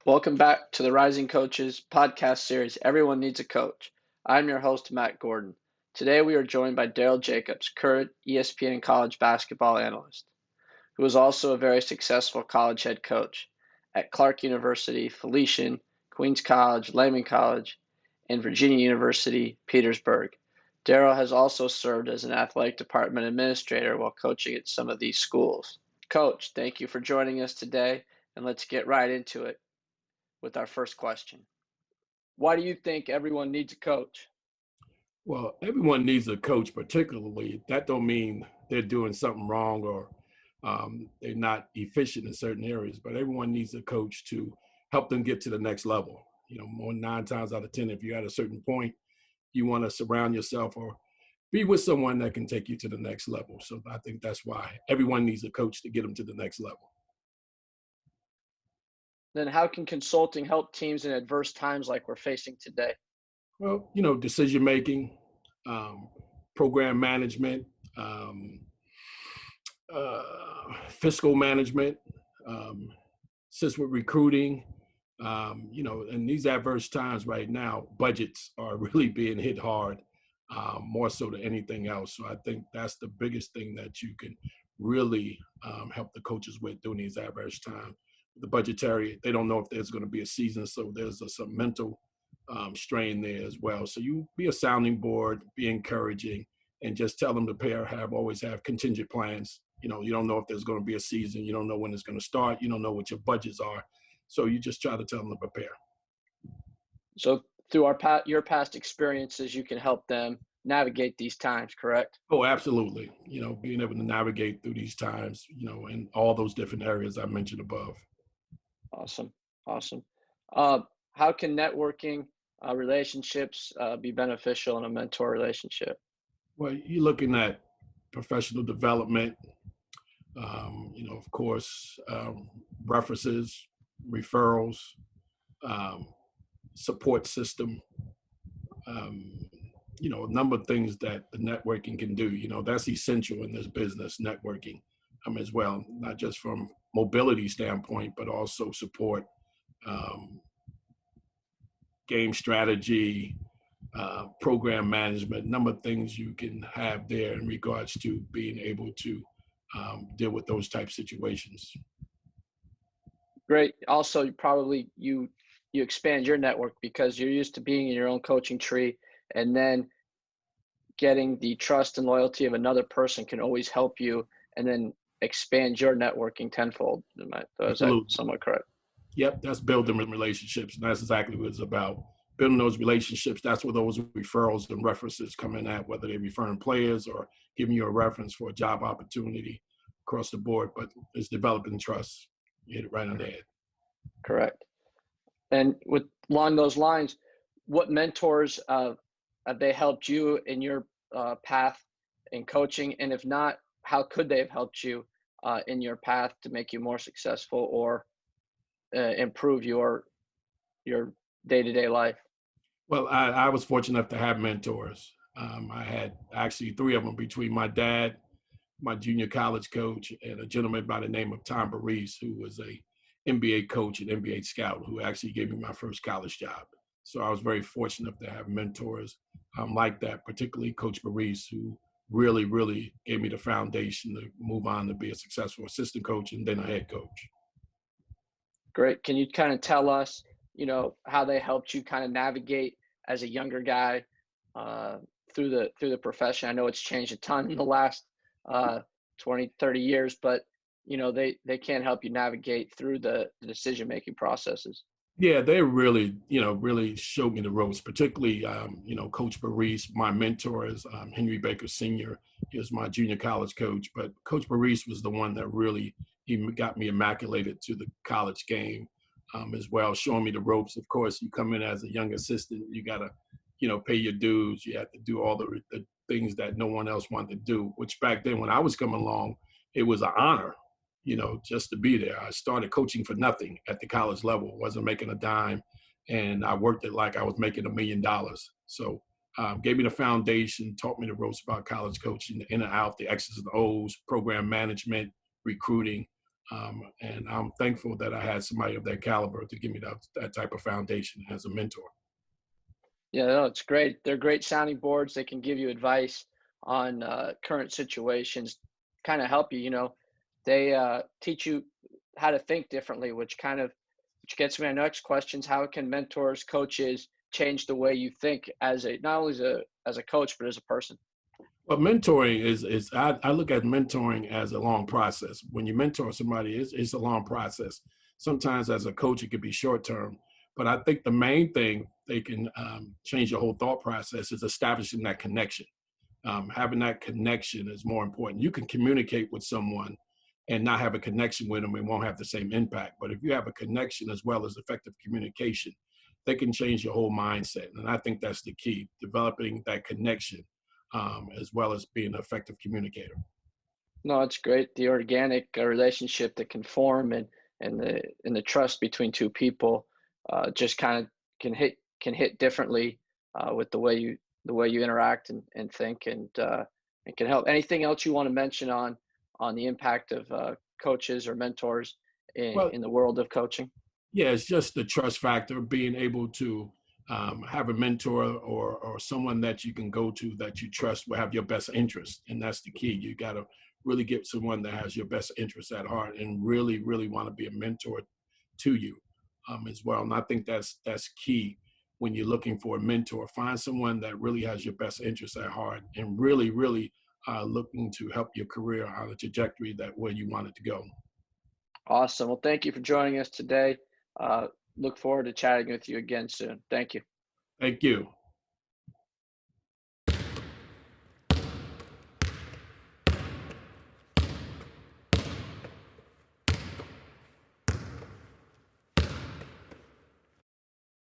Welcome back to the Rising Coaches podcast series, Everyone Needs a Coach. I'm your host, Matt Gordon. Today we are joined by Darryl Jacobs, current ESPN college basketball analyst, who is also a very successful college head coach at Clark University, Felician, Queens College, Lehman College, and Virginia University, Petersburg. Darryl has also served as an athletic department administrator while coaching at some of these schools. Coach, thank you for joining us today, and let's get right into it with our first question. Why do you think everyone needs a coach? Well, everyone needs a coach, particularly. That don't mean they're doing something wrong or they're not efficient in certain areas, but everyone needs a coach to help them get to the next level. More than 9 times out of 10, if you're at a certain point, you want to surround yourself or be with someone that can take you to the next level. So I think that's why everyone needs a coach to get them to the next level. Then how can consulting help teams in adverse times like we're facing today? Well, decision making, program management, um, fiscal management, assist with recruiting. In these adverse times right now, budgets are really being hit hard, more so than anything else. So I think that's the biggest thing that you can really help the coaches with during these adverse times. The budgetary, they don't know if there's going to be a season, so there's some mental strain there as well. So you be a sounding board, be encouraging, and just tell them to always have contingent plans. You don't know if there's going to be a season. You don't know when it's going to start. You don't know what your budgets are. So you just try to tell them to prepare. So through your past experiences, you can help them navigate these times, correct? Oh, absolutely. Being able to navigate through these times, in all those different areas I mentioned above. Awesome. Awesome. How can networking relationships be beneficial in a mentor relationship? Well, you're looking at professional development, of course, references, referrals, support system, a number of things that the networking can do. That's essential in this business, networking as well, not just from mobility standpoint, but also support, game strategy, program management, number of things you can have there in regards to being able to deal with those type situations. Great. Also, you expand your network because you're used to being in your own coaching tree, and then getting the trust and loyalty of another person can always help you, and then expand your networking tenfold. Is that Absolutely. somewhat correct? Yep, that's building relationships, and that's exactly what it's about. Building those relationships, that's where those referrals and references come in at, whether they're referring players or giving you a reference for a job opportunity across the board, but it's developing trust. You hit it right on the head. Correct. And along those lines, what mentors have they helped you in your path in coaching? And if not, how could they have helped you in your path to make you more successful or improve your day-to-day life? Well, I was fortunate enough to have mentors. I had actually 3 of them between my dad, my junior college coach, and a gentleman by the name of Tom Barise, who was a NBA coach and NBA scout, who actually gave me my first college job. So I was very fortunate to have mentors like that, particularly Coach Barise, who really, really gave me the foundation to move on to be a successful assistant coach and then a head coach. Great. Can you kind of tell us, how they helped you kind of navigate as a younger guy through the profession? I know it's changed a ton in the last 20, 30 years, but they can help you navigate through the decision-making processes. Yeah, they really showed me the ropes, particularly, Coach Barise. My mentor is Henry Baker Sr. He was my junior college coach, but Coach Barise was the one that really he got me immaculated to the college game as well, showing me the ropes. Of course, you come in as a young assistant, you got to, pay your dues. You have to do all the things that no one else wanted to do, which back then when I was coming along, it was an honor just to be there. I started coaching for nothing at the college level, wasn't making a dime, and I worked it like I was making $1 million. So gave me the foundation, taught me the ropes about college coaching, the in and out, the X's and O's, program management, recruiting, And I'm thankful that I had somebody of that caliber to give me that type of foundation as a mentor. Yeah, no, it's great. They're great sounding boards. They can give you advice on current situations, kind of help you. They teach you how to think differently, which gets me to my next questions. How can mentors, coaches change the way you think as a not only as a coach but as a person? But mentoring is I look at mentoring as a long process. When you mentor somebody, it's a long process. Sometimes as a coach, it could be short term, but I think the main thing they can change your whole thought process is establishing that connection. Having that connection is more important. You can communicate with someone and not have a connection with them, it won't have the same impact. But if you have a connection as well as effective communication, they can change your whole mindset. And I think that's the key, developing that connection as well as being an effective communicator. No, it's great. The organic relationship that can form and the trust between two people just kind of can hit differently with the way you interact and think and can help. Anything else you want to mention on the impact of coaches or mentors in, Well, in the world of coaching? yeah, it's just the trust factor, being able to have a mentor or someone that you can go to that you trust will have your best interest. And that's the key. You got to really get someone that has your best interest at heart and really, really want to be a mentor to you as well. And I think that's key when you're looking for a mentor. Find someone that really has your best interest at heart and really, really looking to help your career on a trajectory that where you want it to go. Awesome. Well, thank you for joining us today. Uh, Look forward to chatting with you again soon. Thank you. Thank you.